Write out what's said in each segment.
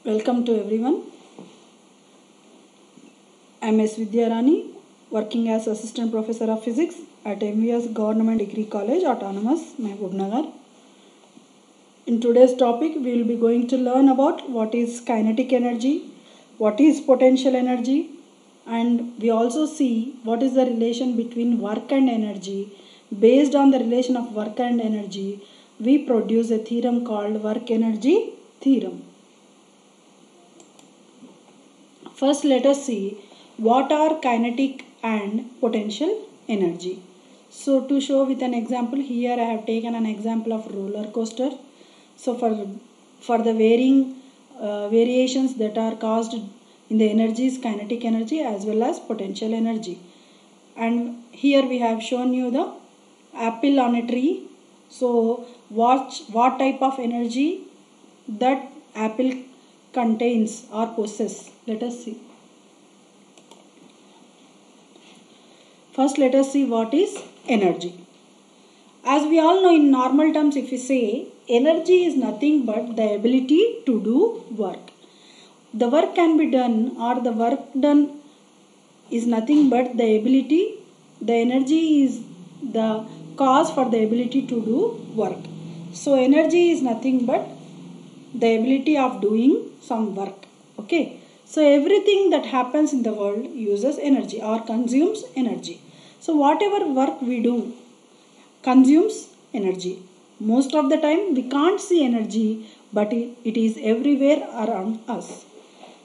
Welcome to everyone. I am S. Vidyarani, working as Assistant Professor of Physics at MVS Government Degree College, Autonomous, Mehboob. In today's topic, we will be going to learn about what is kinetic energy, what is potential energy, and we also see what is the relation between work and energy. Based on the relation of work and energy, we produce a theorem called work energy theorem. First, let us see what are kinetic and potential energy. So, to show with an example, here I have taken an example of roller coaster. So, for the varying variations that are caused in the energies, kinetic energy as well as potential energy. And here we have shown you the apple on a tree. So, what type of energy that apple contains or possesses. Let us see. First, let us see what is energy. As we all know, in normal terms, if we say energy is nothing but the ability to do work. The work can be done, or the work done is nothing but the ability. The energy is the cause for the ability to do work. So, energy is nothing but the ability of doing some work. Okay. So, everything that happens in the world uses energy or consumes energy. So, whatever work we do consumes energy. Most of the time we can't see energy, but it is everywhere around us.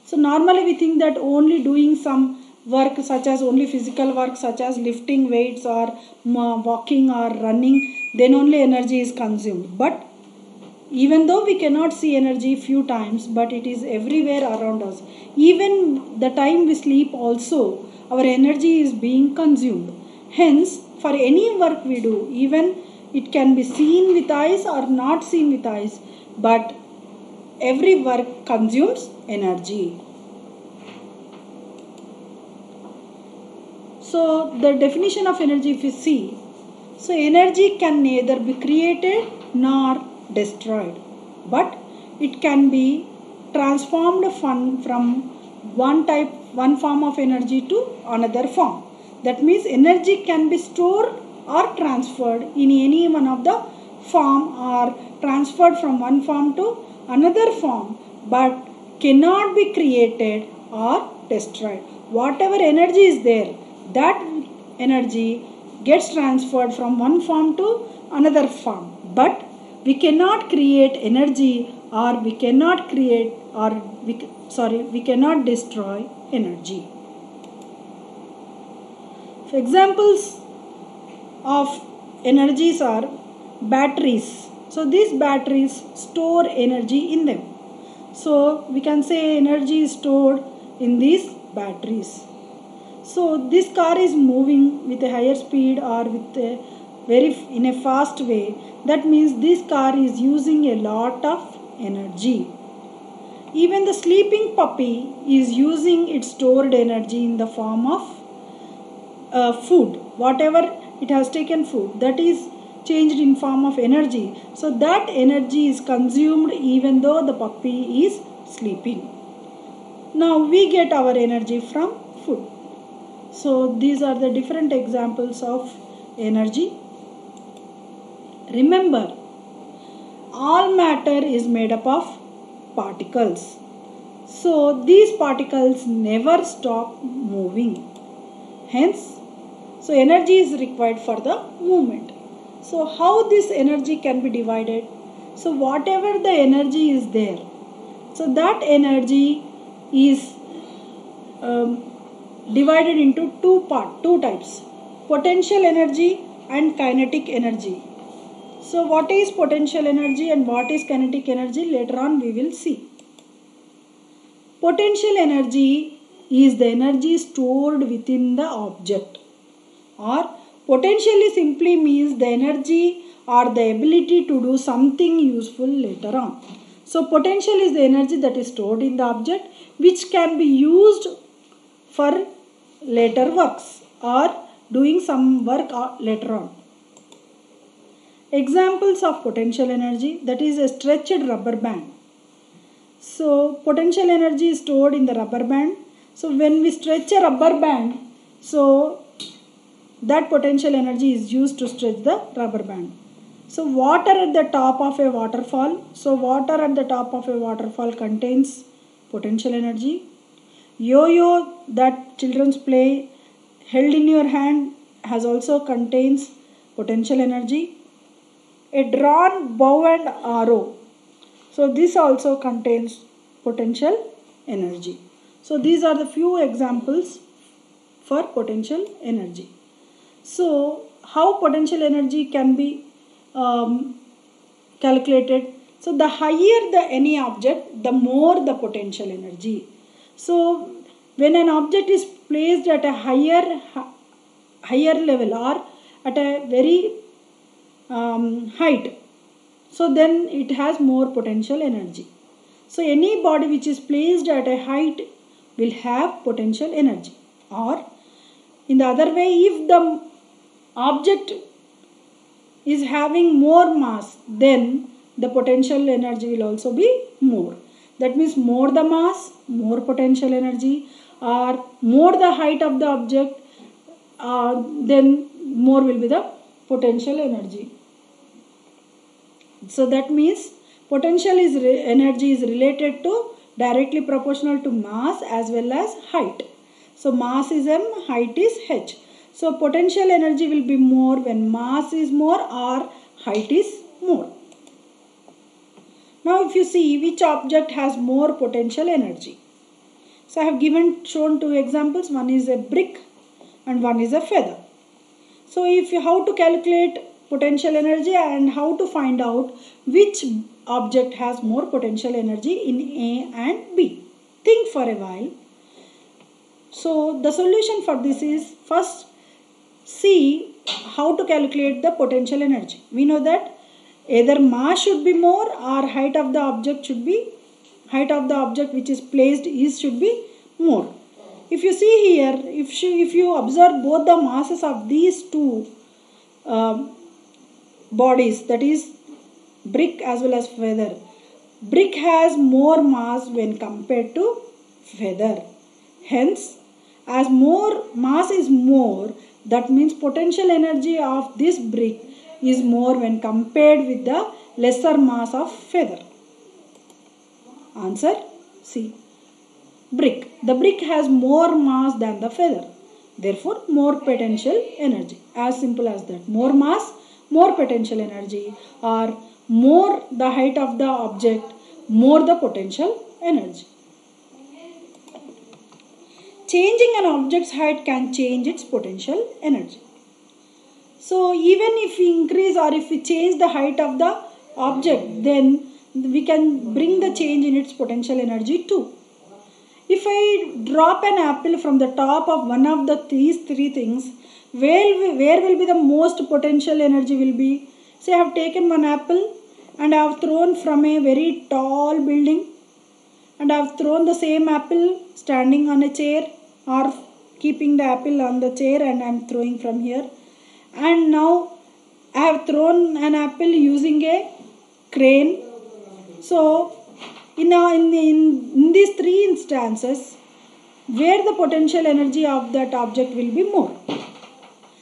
So, normally we think that only doing some work such as only physical work such as lifting weights or walking or running, then only energy is consumed. But even though we cannot see energy few times, but it is everywhere around us. Even the time we sleep also, our energy is being consumed. Hence, for any work we do, even it can be seen with eyes or not seen with eyes, but every work consumes energy. So, the definition of energy, if you see, so energy can neither be created nor destroyed, but it can be transformed from one form of energy to another form. That means energy can be stored or transferred in any one of the form or transferred from one form to another form, but cannot be created or destroyed. Whatever energy is there, that energy gets transferred from one form to another form, but we cannot create energy or we cannot destroy energy. So, examples of energies are batteries. So, these batteries store energy in them. So, we can say energy is stored in these batteries. So, this car is moving with a higher speed or with in a fast way. That means this car is using a lot of energy. Even the sleeping puppy is using its stored energy in the form of food. Whatever it has taken food, that is changed in form of energy. So that energy is consumed even though the puppy is sleeping. Now we get our energy from food. So these are the different examples of energy. Remember, all matter is made up of particles. So these particles never stop moving. Hence, so energy is required for the movement. So how this energy can be divided? So whatever the energy is there, so that energy is divided into two types: potential energy and kinetic energy. So what is potential energy and what is kinetic energy? Later on we will see. Potential energy is the energy stored within the object, or potentially simply means the energy or the ability to do something useful later on. So potential is the energy that is stored in the object which can be used for later works or doing some work later on. Examples of potential energy, that is a stretched rubber band. So potential energy is stored in the rubber band. So when we stretch a rubber band, so that potential energy is used to stretch the rubber band. So water at the top of a waterfall. So water at the top of a waterfall contains potential energy. Yo-yo that children play held in your hand has also contains potential energy. A drawn bow and arrow. So this also contains potential energy. So these are the few examples for potential energy. So how potential energy can be calculated? So the higher the any object, the more the potential energy. So when an object is placed at a higher level or at a very height, so then it has more potential energy. So any body which is placed at a height will have potential energy. Or in the other way, if the object is having more mass, then the potential energy will also be more. That means more the mass, more potential energy, or more the height of the object, then more will be the potential energy. So that means potential energy is related to directly proportional to mass as well as height. So mass is m, height is h. So potential energy will be more when mass is more or height is more. Now if you see which object has more potential energy. So I have shown two examples. One is a brick and one is a feather. So how to calculate potential energy and how to find out which object has more potential energy in A and B. Think for a while. So the solution for this is, first see how to calculate the potential energy. We know that either mass should be more or height of the object which is placed should be more. If you see here, if you observe both the masses of these two bodies, that is brick as well as feather, brick has more mass when compared to feather. Hence, as more mass is more, that means potential energy of this brick is more when compared with the lesser mass of feather. Answer C. Brick. The brick has more mass than the feather. Therefore, more potential energy. As simple as that. More mass, more potential energy, or more the height of the object, more the potential energy. Changing an object's height can change its potential energy. So even if we increase or if we change the height of the object, then we can bring the change in its potential energy too. If I drop an apple from the top of one of these three things, where will be the most potential energy will be? Say I have taken one apple and I have thrown from a very tall building, and I have thrown the same apple standing on a chair or keeping the apple on the chair, and I am throwing from here. And now I have thrown an apple using a crane. So in these three instances, where the potential energy of that object will be more.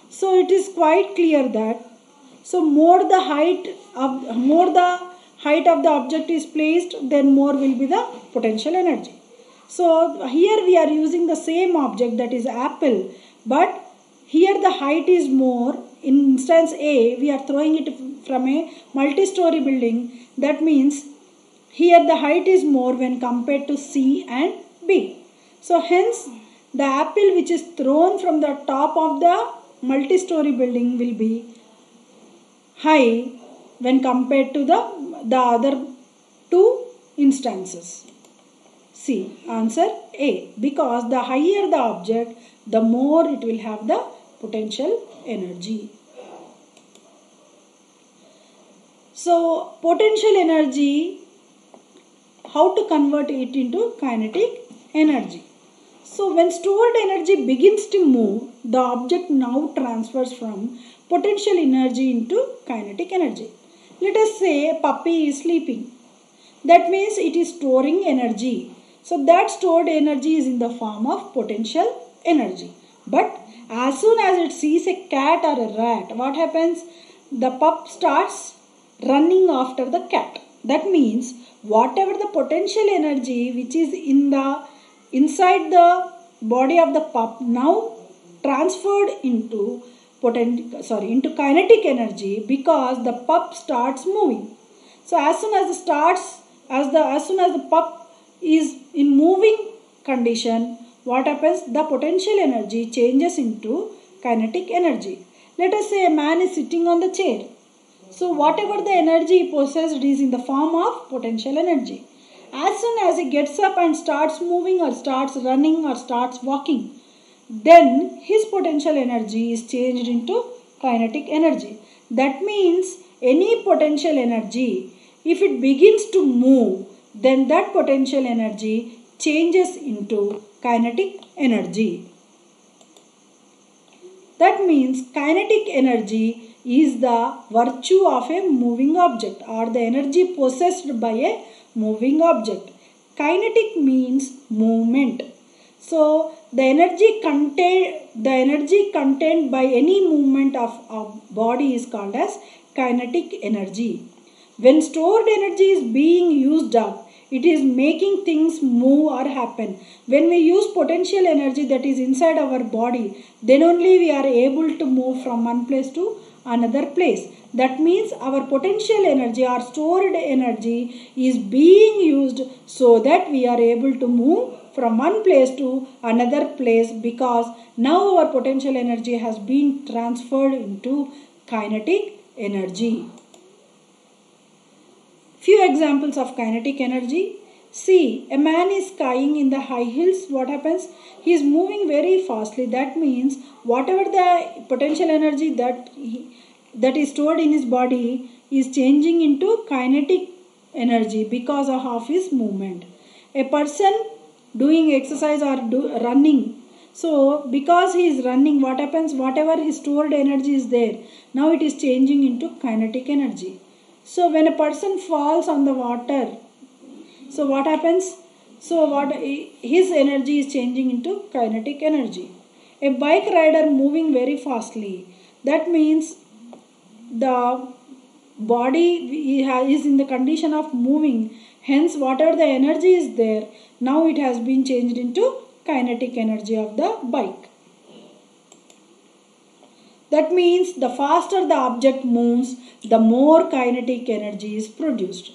So it is quite clear that more the height of the object is placed, then more will be the potential energy. So here we are using the same object, that is apple, but here the height is more. In instance A, we are throwing it from a multi-story building. That means here the height is more when compared to C and B. So hence the apple which is thrown from the top of the multi-story building will be high when compared to the other two instances. C. Answer A. Because the higher the object, the more it will have the potential energy. So potential energy, how to convert it into kinetic energy. So when stored energy begins to move, the object now transfers from potential energy into kinetic energy. Let us say a puppy is sleeping. That means it is storing energy. So that stored energy is in the form of potential energy. But as soon as it sees a cat or a rat, what happens? The pup starts running after the cat. That means whatever the potential energy which is inside the body of the pup now transferred into into kinetic energy, because the pup starts moving. So as soon as the pup is in moving condition, what happens? The potential energy changes into kinetic energy. Let us say a man is sitting on the chair. So whatever the energy he possessed is in the form of potential energy. As soon as he gets up and starts moving or starts running or starts walking, then his potential energy is changed into kinetic energy. That means any potential energy, if it begins to move, then that potential energy changes into kinetic energy. That means kinetic energy is the virtue of a moving object, or the energy possessed by a moving object. Kinetic means movement. So the energy contained by any movement of a body is called as kinetic energy. When stored energy is being used up, it is making things move or happen. When we use potential energy that is inside our body, then only we are able to move from one place to another place. That means our potential energy or stored energy is being used so that we are able to move from one place to another place, because now our potential energy has been transferred into kinetic energy. Few examples of kinetic energy. See, a man is skiing in the high hills. What happens? He is moving very fastly. That means whatever the potential energy that is stored in his body is changing into kinetic energy because of his movement. A person doing exercise or running. So because he is running, what happens? Whatever his stored energy is there, now it is changing into kinetic energy. So when a person falls on the water, so what happens? So his energy is changing into kinetic energy. A bike rider moving very fastly, that means the body is in the condition of moving. Hence whatever the energy is there, now it has been changed into kinetic energy of the bike. That means the faster the object moves, the more kinetic energy is produced.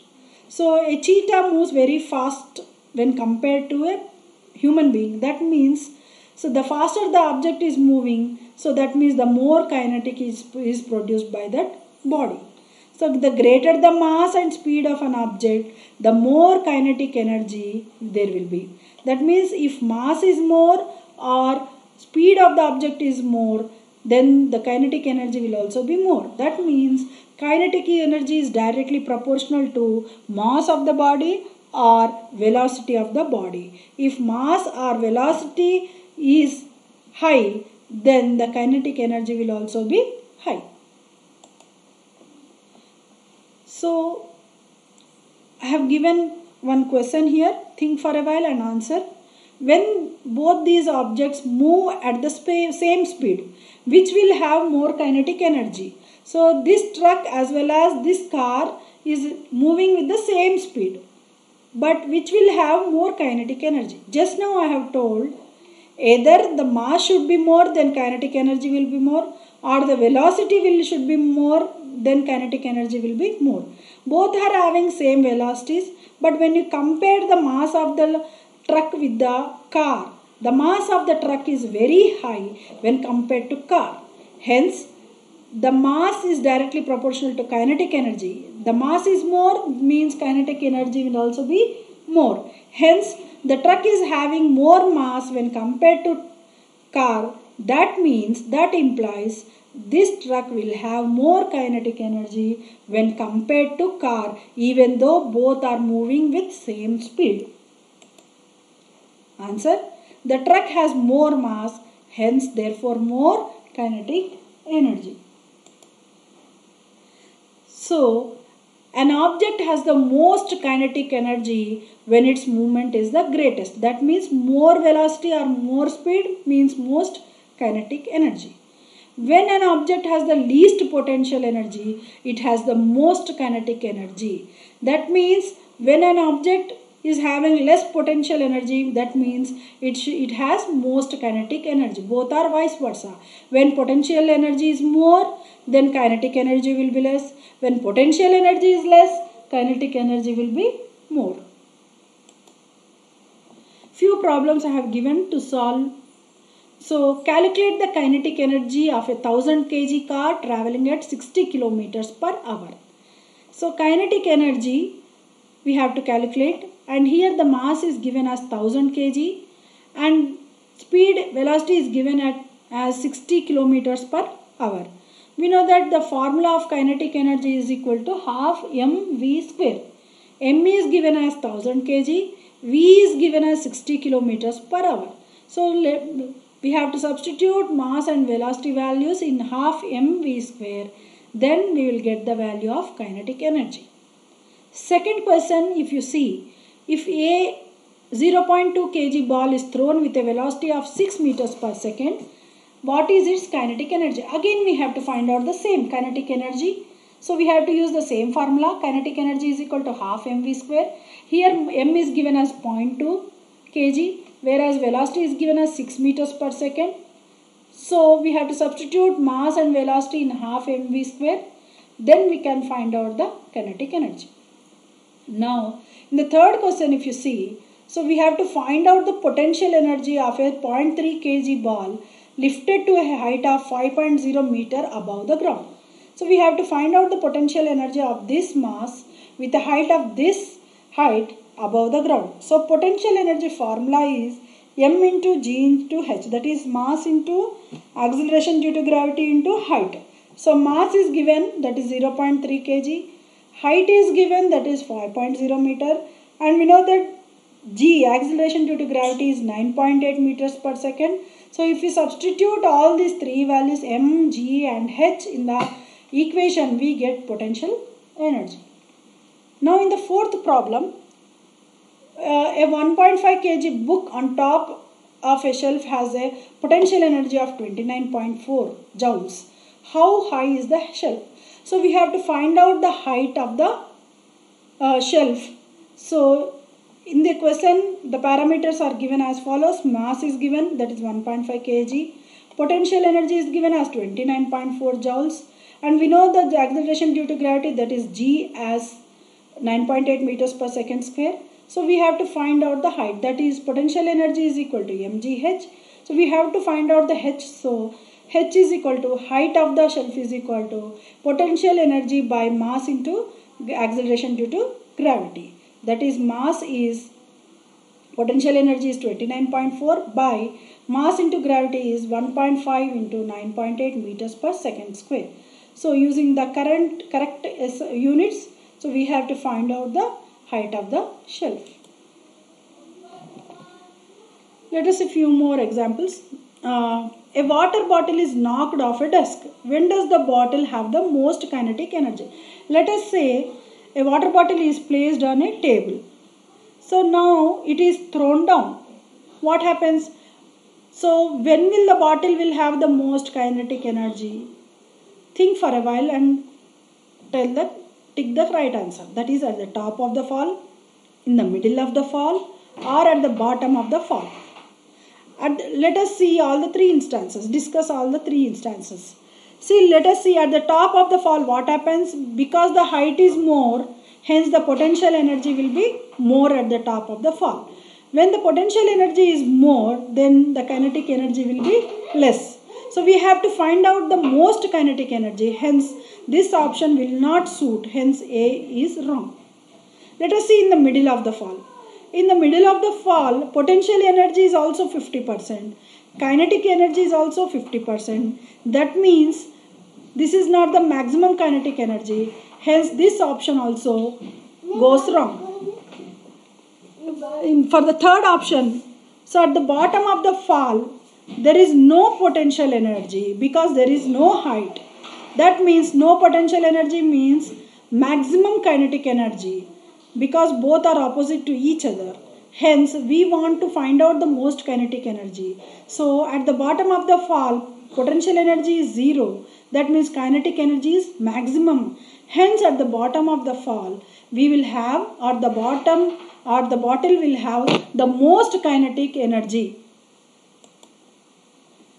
So a cheetah moves very fast when compared to a human being. That means, so the faster the object is moving, so that means the more kinetic is produced by that body. So the greater the mass and speed of an object, the more kinetic energy there will be. That means if mass is more or speed of the object is more, then the kinetic energy will also be more. That means kinetic energy is directly proportional to mass of the body or velocity of the body. If mass or velocity is high, then the kinetic energy will also be high. So I have given one question here. Think for a while and answer. When both these objects move at the same speed, which will have more kinetic energy? So this truck as well as this car is moving with the same speed, but which will have more kinetic energy? Just now I have told either the mass should be more, then kinetic energy will be more, or the velocity should be more, then kinetic energy will be more. Both are having same velocities, but when you compare the mass of the truck with the car, the mass of the truck is very high when compared to car. Hence, the mass is directly proportional to kinetic energy. The mass is more means kinetic energy will also be more. Hence, the truck is having more mass when compared to car. That implies this truck will have more kinetic energy when compared to car, even though both are moving with same speed. Answer: the truck has more mass, hence therefore more kinetic energy. So An object has the most kinetic energy when its movement is the greatest. That means more velocity or more speed means most kinetic energy. When an object has the least potential energy, it has the most kinetic energy. That means when an object is having less potential energy, that means it has most kinetic energy. Both are vice versa. When potential energy is more, then kinetic energy will be less. When potential energy is less, kinetic energy will be more. Few problems I have given to solve. So calculate the kinetic energy of a 1000 kg car traveling at 60 kilometers per hour. So kinetic energy we have to calculate, and here the mass is given as 1000 kg and speed velocity is given as 60 kilometers per hour. We know that the formula of kinetic energy is equal to half mv square. M is given as 1000 kg, v is given as 60 kilometers per hour. So we have to substitute mass and velocity values in half mv square. Then we will get the value of kinetic energy. Second question, if you see, if a 0.2 kg ball is thrown with a velocity of 6 meters per second, what is its kinetic energy? Again we have to find out the same kinetic energy. So we have to use the same formula. Kinetic energy is equal to half mv square. Here m is given as 0.2 kg, whereas velocity is given as 6 meters per second. So we have to substitute mass and velocity in half mv square. Then we can find out the kinetic energy. Now in the third question, if you see, so we have to find out the potential energy of a 0.3 kg ball lifted to a height of 5.0 meter above the ground. So we have to find out the potential energy of this mass with a height of this height above the ground. So potential energy formula is m into g into h, that is mass into acceleration due to gravity into height. So mass is given, that is 0.3 kg, height is given, that is 5.0 meter, and we know that g, acceleration due to gravity, is 9.8 meters per second. So if we substitute all these three values m, g and h in the equation, we get potential energy. Now in the fourth problem, a 1.5 kg book on top of a shelf has a potential energy of 29.4 joules. How high is the shelf? So we have to find out the height of the shelf. So in the question, the parameters are given as follows. Mass is given, that is 1.5 kg. Potential energy is given as 29.4 joules. And we know that the acceleration due to gravity, that is g, as 9.8 meters per second square. So we have to find out the height, that is potential energy is equal to mgh. So we have to find out the h. So h is equal to height of the shelf is equal to potential energy by mass into acceleration due to gravity. That is mass is, potential energy is 29.4 by mass into gravity is 1.5 into 9.8 meters per second square. So using the correct units, so we have to find out the height of the shelf. Let us see a few more examples. A water bottle is knocked off a desk. When does the bottle have the most kinetic energy? Let us say a water bottle is placed on a table. So now it is thrown down. What happens? So when will the bottle will have the most kinetic energy? Think for a while and tick the right answer. That is at the top of the fall, in the middle of the fall, or at the bottom of the fall. Let us see all the three instances. Discuss all the three instances. See, let us see at the top of the fall what happens. Because the height is more, hence the potential energy will be more at the top of the fall. When the potential energy is more, then the kinetic energy will be less. So we have to find out the most kinetic energy. Hence this option will not suit. Hence A is wrong. Let us see in the middle of the fall. In the middle of the fall, potential energy is also 50%. Kinetic energy is also 50%. That means this is not the maximum kinetic energy. Hence this option also goes wrong. For the third option, so at the bottom of the fall, there is no potential energy because there is no height. That means no potential energy means maximum kinetic energy, because both are opposite to each other. Hence, we want to find out the most kinetic energy. So, at the bottom of the fall, potential energy is 0. That means kinetic energy is maximum. Hence, at the bottom of the fall, we will have, or the bottom or the bottle will have the most kinetic energy.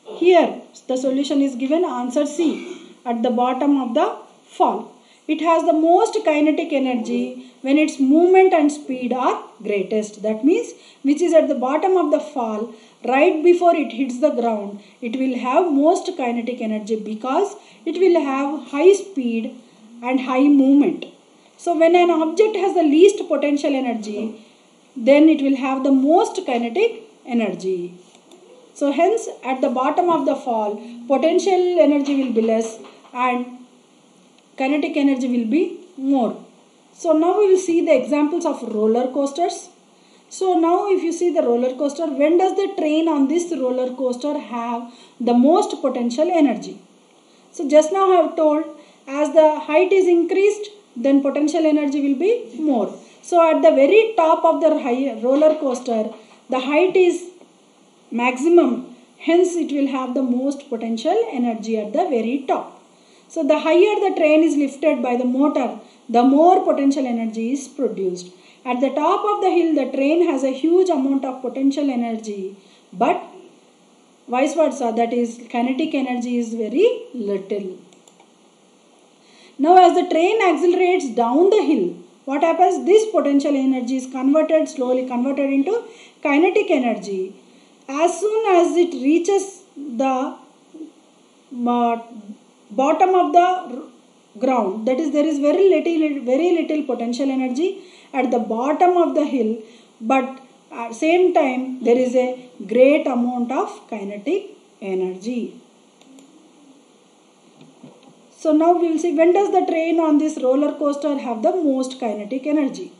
Here, the solution is given, answer C, at the bottom of the fall. It has the most kinetic energy when its movement and speed are greatest. That means, which is at the bottom of the fall, right before it hits the ground, it will have most kinetic energy because it will have high speed and high movement. So, when an object has the least potential energy, then it will have the most kinetic energy. So hence, at the bottom of the fall, potential energy will be less and kinetic energy will be more. So now we will see the examples of roller coasters. So now if you see the roller coaster, when does the train on this roller coaster have the most potential energy? So just now I have told, as the height is increased, then potential energy will be more. So at the very top of the roller coaster, the height is maximum, hence it will have the most potential energy at the very top. So the higher the train is lifted by the motor, the more potential energy is produced. At the top of the hill, the train has a huge amount of potential energy, but vice versa, that is kinetic energy is very little. Now as the train accelerates down the hill, what happens? This potential energy is slowly converted into kinetic energy. As soon as it reaches the bottom of the ground, that is, there is very little potential energy at the bottom of the hill, but at the same time there is a great amount of kinetic energy. So now we will see, when does the train on this roller coaster have the most kinetic energy?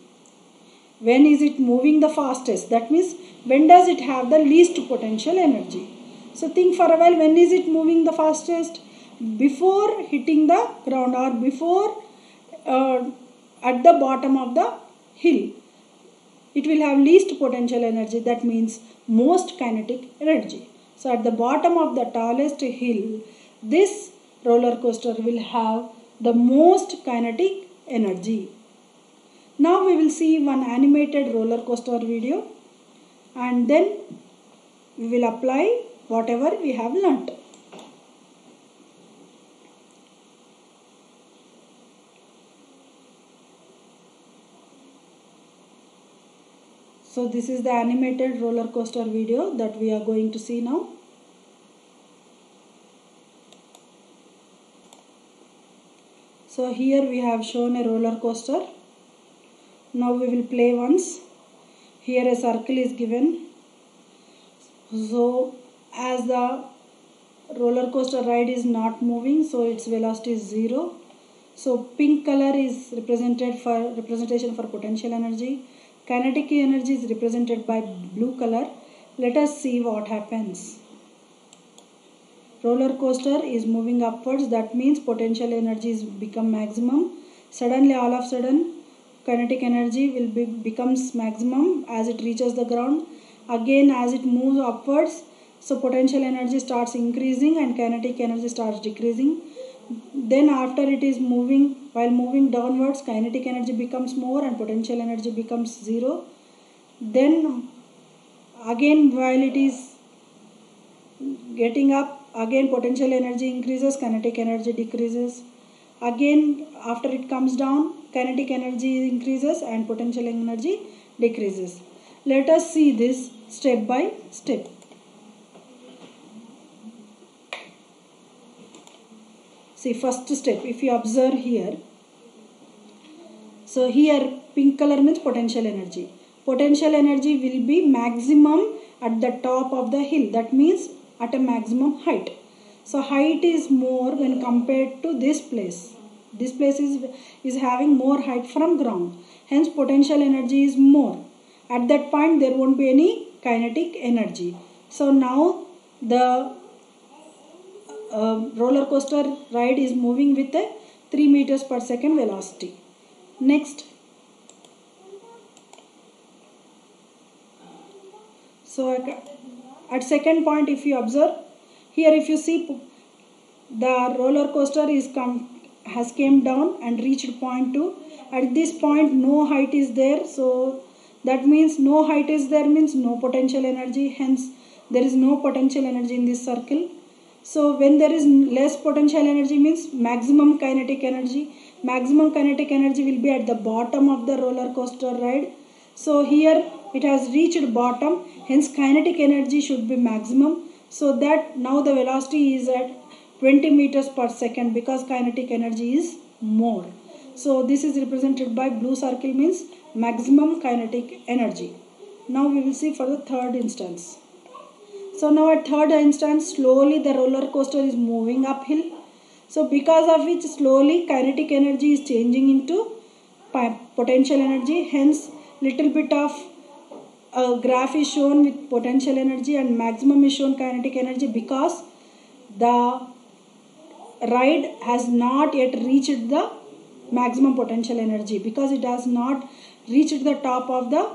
When is it moving the fastest? That means, when does it have the least potential energy? So think for a while, when is it moving the fastest? Before hitting the ground, or before at the bottom of the hill. It will have least potential energy, that means most kinetic energy. So at the bottom of the tallest hill, this roller coaster will have the most kinetic energy. Now we will see one animated roller coaster video, and then we will apply whatever we have learnt. So this is the animated roller coaster video that we are going to see now. So here we have shown a roller coaster. Now we will play once. Here a circle is given. So as the roller coaster ride is not moving, so its velocity is 0. So pink color is representation for potential energy. Kinetic energy is represented by blue color. Let us see what happens. Roller coaster is moving upwards, that means potential energy is become maximum. Suddenly, all of a sudden, kinetic energy will becomes maximum as it reaches the ground. Again, as it moves upwards, so potential energy starts increasing and kinetic energy starts decreasing. Then after it is moving, while moving downwards, kinetic energy becomes more and potential energy becomes 0. Then again, while it is getting up, again potential energy increases, kinetic energy decreases. Again, after it comes down, kinetic energy increases and potential energy decreases. Let us see this step by step. See, first step, if you observe here, so here pink color means potential energy. Potential energy will be maximum at the top of the hill, that means at a maximum height. So height is more when compared to this place. This place is having more height from ground. Hence potential energy is more. At that point there won't be any kinetic energy. So now the roller coaster ride is moving with a 3 meters per second velocity. Next, so at second point, if you observe here, if you see the roller coaster has came down and reached point 2. At this point no height is there, so that means no height is there means no potential energy, hence there is no potential energy in this circle. So when there is less potential energy means maximum kinetic energy. Maximum kinetic energy will be at the bottom of the roller coaster ride. So here it has reached bottom, hence kinetic energy should be maximum. So that now the velocity is at 20 meters per second because kinetic energy is more. So this is represented by blue circle means maximum kinetic energy. Now we will see for the third instance. So now at third instance, slowly the roller coaster is moving uphill. So because of which slowly kinetic energy is changing into potential energy. Hence little bit of a graph is shown with potential energy and maximum is shown kinetic energy because the ride has not yet reached the maximum potential energy, because it has not reached the top of the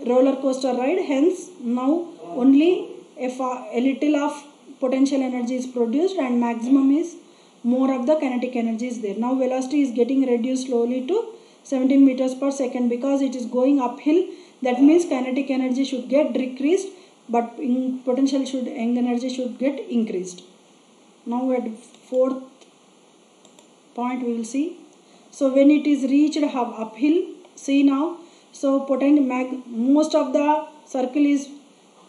roller coaster ride. Hence now only a little of potential energy is produced and maximum is more of the kinetic energy is there. Now velocity is getting reduced slowly to 17 meters per second because it is going uphill. That means kinetic energy should get decreased, but potential energy should get increased. Now at fourth point we will see. So when it is reached uphill, see now, so most of the circle is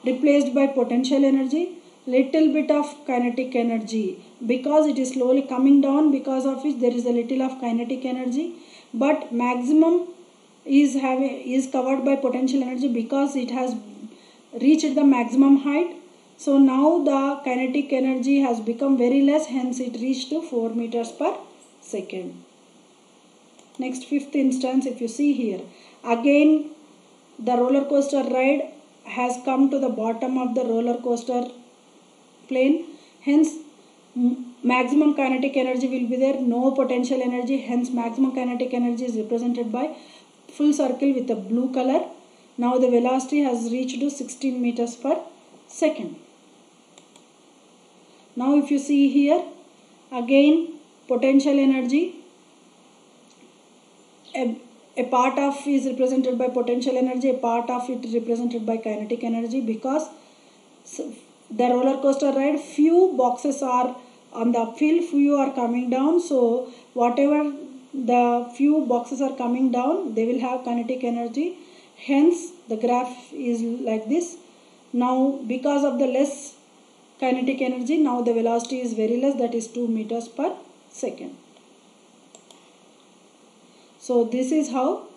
replaced by potential energy, little bit of kinetic energy because it is slowly coming down, because of which there is a little of kinetic energy, but maximum is covered by potential energy because it has reached the maximum height. So now the kinetic energy has become very less, hence it reached to 4 meters per second. Next, fifth instance, if you see here, again the roller coaster ride has come to the bottom of the roller coaster plane, hence maximum kinetic energy will be there, no potential energy, hence maximum kinetic energy is represented by full circle with a blue color. Now the velocity has reached to 16 meters per second. Now if you see here, again potential energy, a part of is represented by potential energy, a part of it is represented by kinetic energy, because the roller coaster ride, few boxes are on the uphill, few are coming down. So whatever the few boxes are coming down, they will have kinetic energy. Hence the graph is like this. Now because of the less kinetic energy, now the velocity is very less, that is 2 meters per second. So this is how,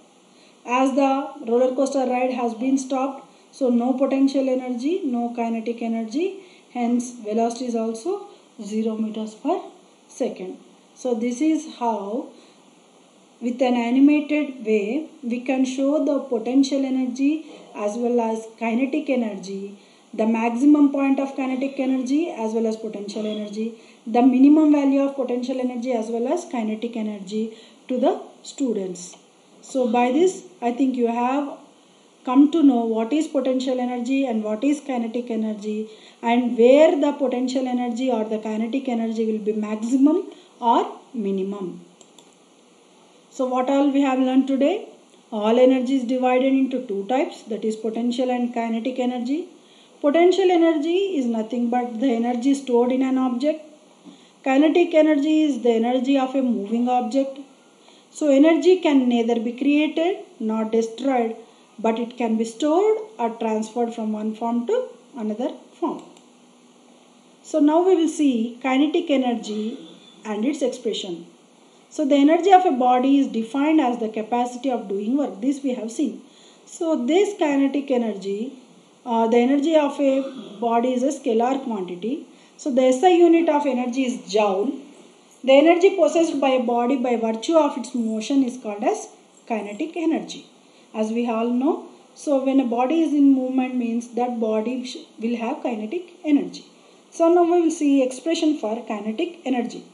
as the roller coaster ride has been stopped, so no potential energy, no kinetic energy, hence velocity is also 0 meters per second. So this is how, with an animated way, we can show the potential energy as well as kinetic energy, the maximum point of kinetic energy as well as potential energy, the minimum value of potential energy as well as kinetic energy to the students. So by this, I think you have come to know what is potential energy and what is kinetic energy, and where the potential energy or the kinetic energy will be maximum or minimum. So what all we have learned today? All energy is divided into two types, that is potential and kinetic energy. Potential energy is nothing but the energy stored in an object. Kinetic energy is the energy of a moving object. So energy can neither be created nor destroyed, but it can be stored or transferred from one form to another form. So now we will see kinetic energy and its expression. So the energy of a body is defined as the capacity of doing work. This we have seen. So this kinetic energy, the energy of a body is a scalar quantity. So the SI unit of energy is joule. The energy possessed by a body by virtue of its motion is called as kinetic energy. As we all know, so when a body is in movement means that body will have kinetic energy. So now we will see expression for kinetic energy.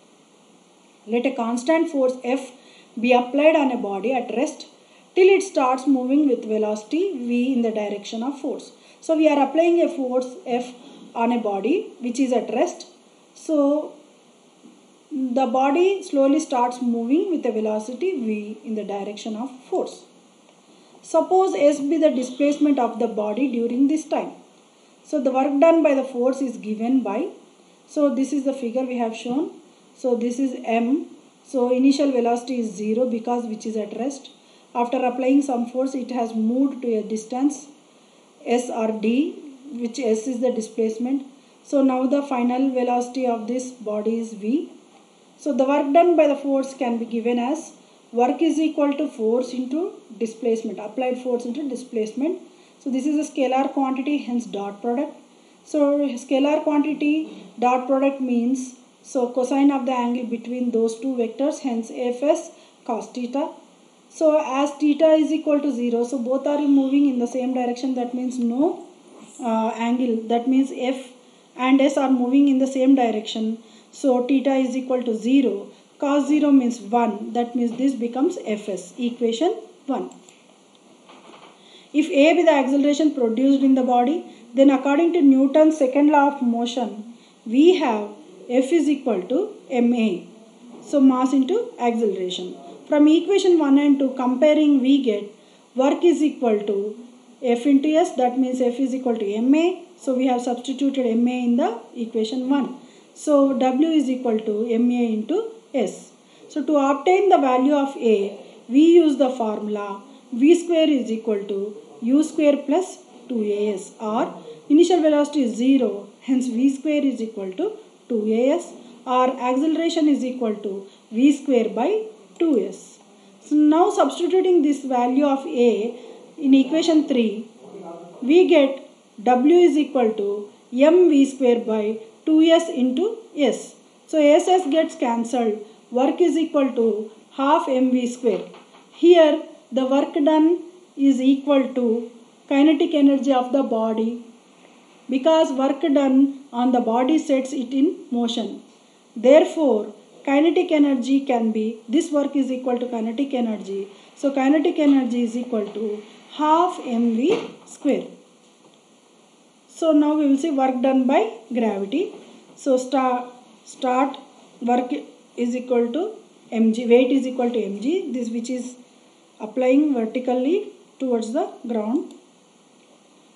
Let a constant force F be applied on a body at rest till it starts moving with velocity v in the direction of force. So we are applying a force F on a body which is at rest. So the body slowly starts moving with a velocity v in the direction of force. Suppose S be the displacement of the body during this time. So the work done by the force is given by, so this is the figure we have shown. So this is m. So initial velocity is 0 because which is at rest. After applying some force, it has moved to a distance s or d, which s is the displacement. So now the final velocity of this body is v. So the work done by the force can be given as work is equal to force into displacement, applied force into displacement. So this is a scalar quantity, hence dot product. So scalar quantity dot product means, so cosine of the angle between those two vectors, hence fs cos theta. So as theta is equal to 0, so both are moving in the same direction, that means no angle, that means f and s are moving in the same direction. So theta is equal to 0, cos 0 means 1, that means this becomes fs, equation 1. If A be the acceleration produced in the body, then according to Newton's second law of motion, we have F is equal to ma. So mass into acceleration. From equation 1 and 2 comparing, we get work is equal to F into S, that means F is equal to ma. So we have substituted ma in the equation 1. So W is equal to ma into S. So to obtain the value of A, we use the formula v square is equal to u square plus 2as, or initial velocity is 0, hence v square is equal to 2as, or acceleration is equal to v square by 2s. So now substituting this value of A in equation 3, we get W is equal to mv square by 2s into s. So ss gets cancelled, work is equal to half mv square. Here the work done is equal to kinetic energy of the body, because work done on the body sets it in motion. Therefore, kinetic energy can be, this work is equal to kinetic energy. So kinetic energy is equal to half mv square. So now we will see work done by gravity. So start work is equal to mg, weight is equal to mg, this which is applying vertically towards the ground,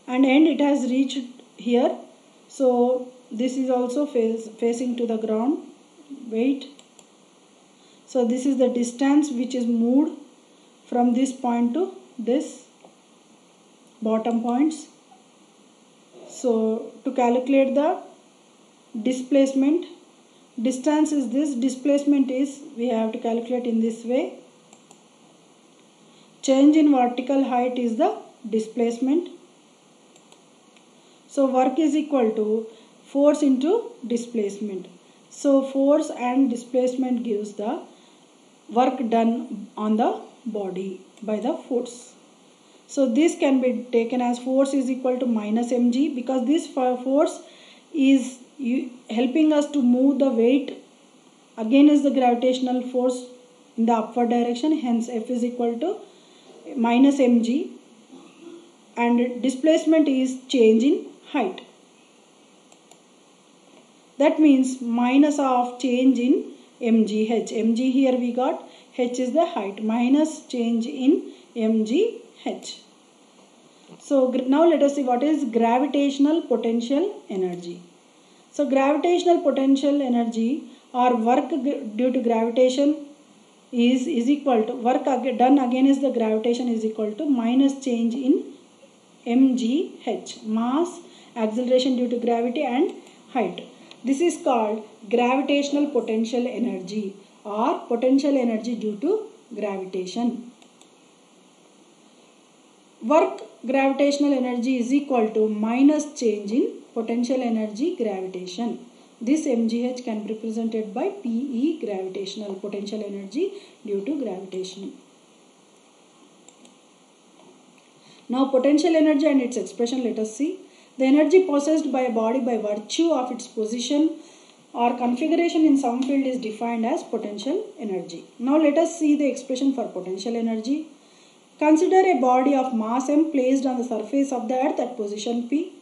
and end it has reached here. So this is also facing to the ground, weight. So this is the distance which is moved from this point to this bottom points. So to calculate the displacement, distance is this, displacement is, we have to calculate in this way. Change in vertical height is the displacement. So work is equal to force into displacement. So force and displacement gives the work done on the body by the force. So this can be taken as force is equal to minus mg, because this force is helping us to move the weight against the gravitational force in the upward direction, hence F is equal to minus mg, and displacement is change in height. That means minus of change in mg h. Mg here we got, h is the height, minus change in mg h. So now let us see what is gravitational potential energy. So gravitational potential energy or work due to gravitation is equal to, work done against the gravitation is equal to minus change in mgh, mass, acceleration due to gravity and height. This is called gravitational potential energy or potential energy due to gravitation. Work gravitational energy is equal to minus change in potential energy gravitation. This mgh can be represented by PE, gravitational potential energy due to gravitation. Now potential energy and its expression, let us see. The energy possessed by a body by virtue of its position or configuration in some field is defined as potential energy. Now let us see the expression for potential energy. Consider a body of mass m placed on the surface of the earth at position P.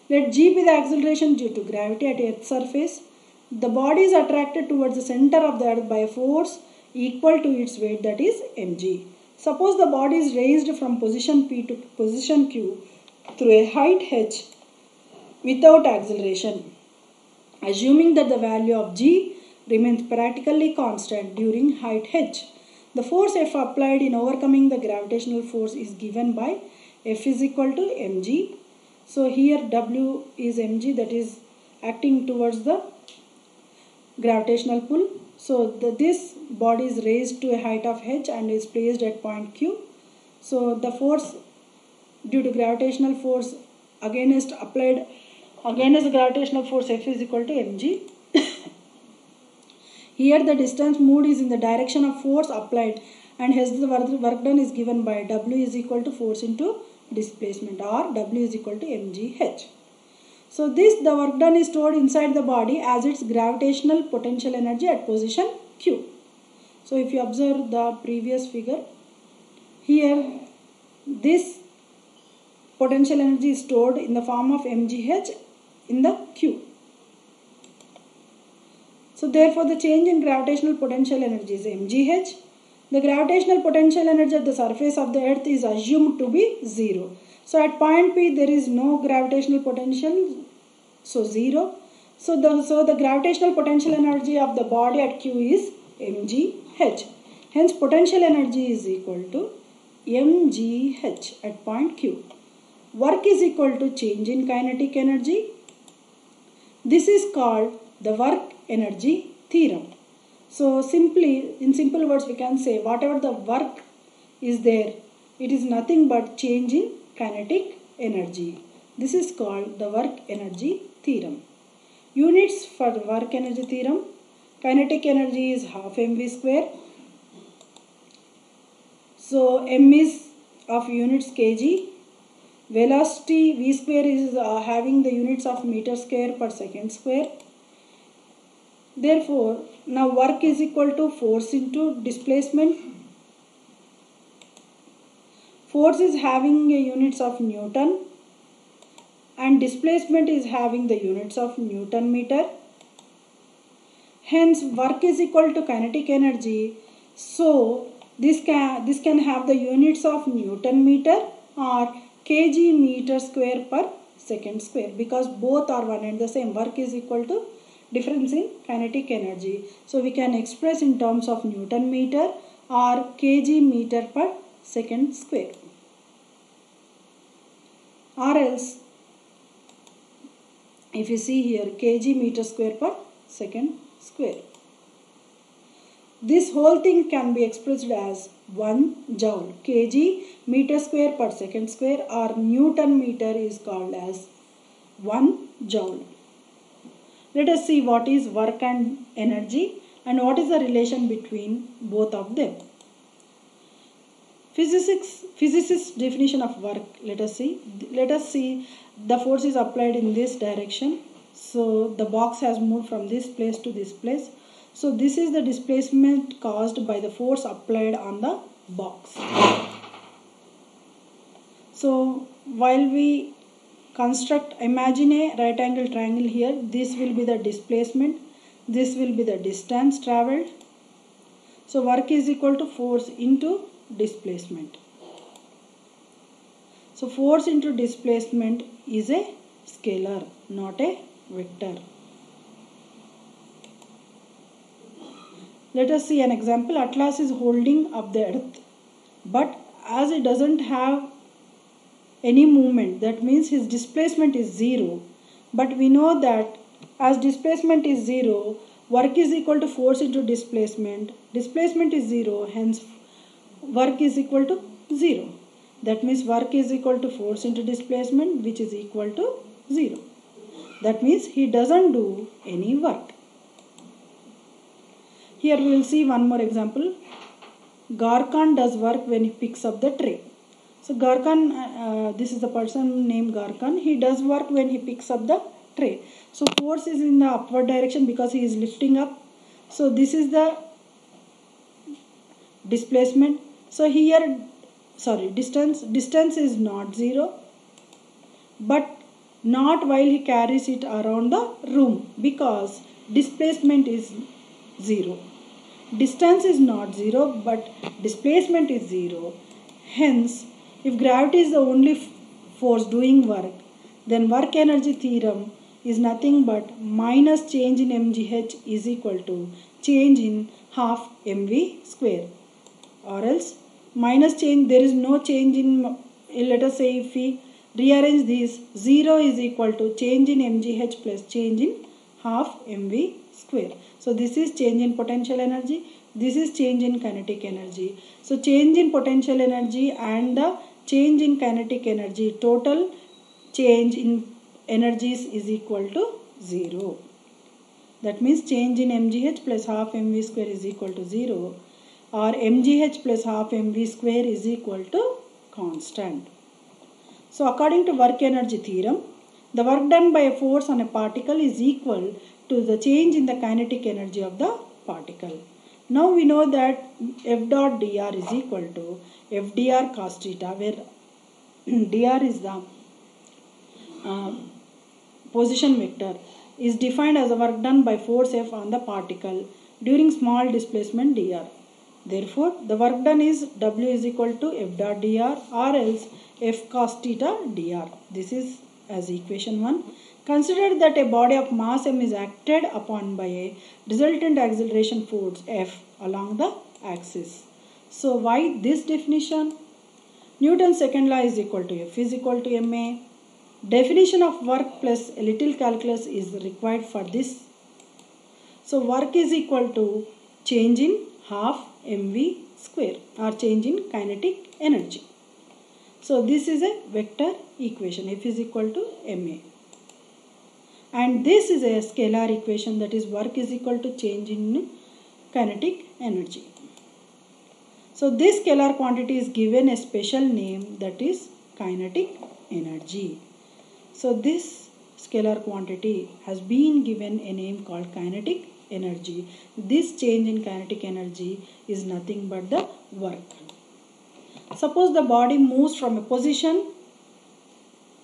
Let g be the acceleration due to gravity at earth's surface. The body is attracted towards the center of the earth by a force equal to its weight, that is mg. Suppose the body is raised from position P to position Q through a height h without acceleration. Assuming that the value of g remains practically constant during height h, the force F applied in overcoming the gravitational force is given by F is equal to mg. So here W is mg, that is acting towards the gravitational pull. So this body is raised to a height of h and is placed at point Q. So the force due to gravitational force applied against the gravitational force F is equal to mg. Here the distance moved is in the direction of force applied, and hence the work done is given by W is equal to force into displacement, or W is equal to mgh. So the work done is stored inside the body as its gravitational potential energy at position Q. So if you observe the previous figure, here this potential energy is stored in the form of mgh in the Q. So therefore the change in gravitational potential energy is mgh. The gravitational potential energy at the surface of the earth is assumed to be 0. So at point P there is no gravitational potential, so 0. So the gravitational potential energy of the body at Q is mgh. Hence potential energy is equal to mgh at point Q. Work is equal to change in kinetic energy. This is called the work energy theorem. So in simple words we can say whatever the work is there, it is nothing but change in kinetic energy. This is called the work energy theorem. Units for the work energy theorem: kinetic energy is half mv square. So m is of units kg. Velocity v square is having the units of meter square per second square. Therefore, now work is equal to force into displacement. Force is having a units of Newton and displacement is having the units of Newton meter. Hence, work is equal to kinetic energy. So, this can have the units of Newton meter or kg meter square per second square, because both are one and the same. Work is equal to difference in kinetic energy. So we can express in terms of Newton meter or kg meter per second square. Or else, if you see here, kg meter square per second square. This whole thing can be expressed as 1 joule. Kg meter square per second square or Newton meter is called as 1 joule. Let us see what is work and energy and what is the relation between both of them. Physicist's definition of work. Let us see. The force is applied in this direction. So the box has moved from this place to this place. So this is the displacement caused by the force applied on the box. So while we imagine a right angle triangle here, this will be the displacement, this will be the distance travelled. So work is equal to force into displacement. So force into displacement is a scalar, not a vector. Let us see an example. Atlas is holding up the earth, but as it doesn't have any movement, that means his displacement is 0. But we know that as displacement is 0, work is equal to force into displacement. Displacement is 0, hence work is equal to 0. That means work is equal to force into displacement, which is equal to 0. That means he doesn't do any work. Here we will see one more example. Garkan does work when he picks up the tray. So Garkan, this is the person named Garkan. He does work when he picks up the tray. So force is in the upward direction because he is lifting up. So this is the displacement. So here, distance is not 0, but not while he carries it around the room, because displacement is 0. Distance is not 0, but displacement is 0. Hence, if gravity is the only force doing work, then work energy theorem is nothing but minus change in mgh is equal to change in half mv square. Or else minus change, there is no change in, let us say if we rearrange this, 0 is equal to change in mgh plus change in half mv square. So this is change in potential energy, this is change in kinetic energy. So change in potential energy and the change in kinetic energy, total change in energies is equal to 0. That means change in mgh plus half mv square is equal to 0, or mgh plus half mv square is equal to constant. So according to work energy theorem, the work done by a force on a particle is equal to the change in the kinetic energy of the particle. Now we know that F dot dr is equal to F dr cos theta, where dr is the position vector, is defined as the work done by force F on the particle during small displacement dr. Therefore, the work done is W is equal to F dot dr or else F cos theta dr. This is as equation 1. Consider that a body of mass m is acted upon by a resultant acceleration force F along the axis. So, why this definition? Newton's second law is equal to F is equal to ma. Definition of work plus a little calculus is required for this. So, work is equal to change in half mv square or change in kinetic energy. So this is a vector equation, F is equal to ma. And this is a scalar equation, that is work is equal to change in kinetic energy. So this scalar quantity is given a special name, that is kinetic energy. So this scalar quantity has been given a name called kinetic energy. This change in kinetic energy is nothing but the work. Suppose the body moves from a position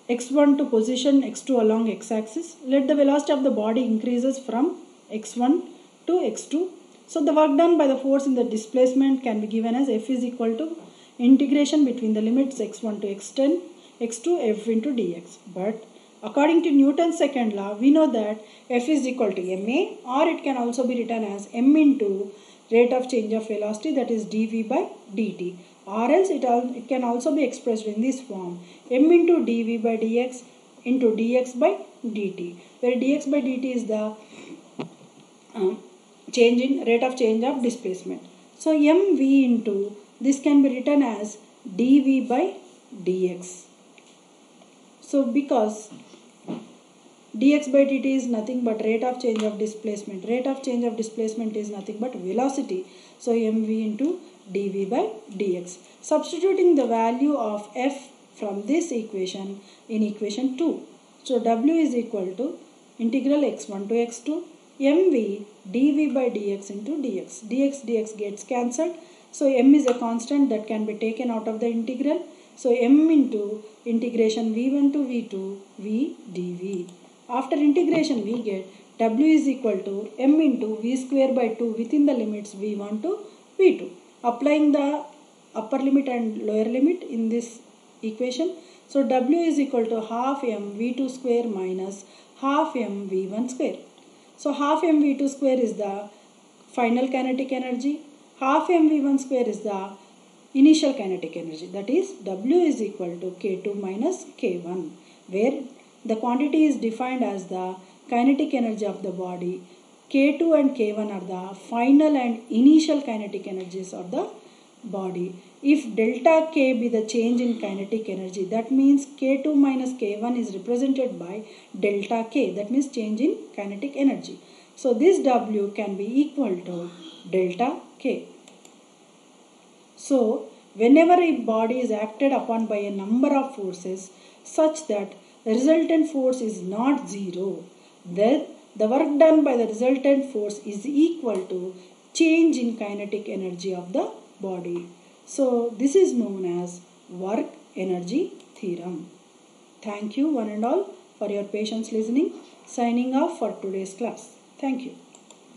x1 to position x2 along x-axis. Let the velocity of the body increases from x1 to x2. So the work done by the force in the displacement can be given as F is equal to integration between the limits x1 to x10, x2 F into dx. But according to Newton's second law, we know that F is equal to ma, or it can also be written as m into rate of change of velocity, that is dv by dt. Or else it can also be expressed in this form, m into dv by dx into dx by dt, where dx by dt is the change in rate of change of displacement. So mv into this can be written as dv by dx. So because dx by dt is nothing but rate of change of displacement. Rate of change of displacement is nothing but velocity. So mv into dv by dx. Substituting the value of f from this equation in equation 2. So w is equal to integral x1 to x2 mv dv by dx into dx. Dx gets cancelled. So m is a constant that can be taken out of the integral. So m into integration v1 to v2 v dv. After integration we get w is equal to m into v square by 2 within the limits v1 to v2. Applying the upper limit and lower limit in this equation. So w is equal to half m v2 square minus half m v1 square. So half m v2 square is the final kinetic energy. Half m v1 square is the initial kinetic energy. That is w is equal to k2 minus k1, where the quantity is defined as the kinetic energy of the body. K2 and K1 are the final and initial kinetic energies of the body. If delta K be the change in kinetic energy, that means K2 minus K1 is represented by delta K, that means change in kinetic energy. So this W can be equal to delta K. So whenever a body is acted upon by a number of forces such that resultant force is not zero, then the work done by the resultant force is equal to change in kinetic energy of the body. So this is known as work energy theorem. Thank you one and all for your patience listening. Signing off for today's class. Thank you.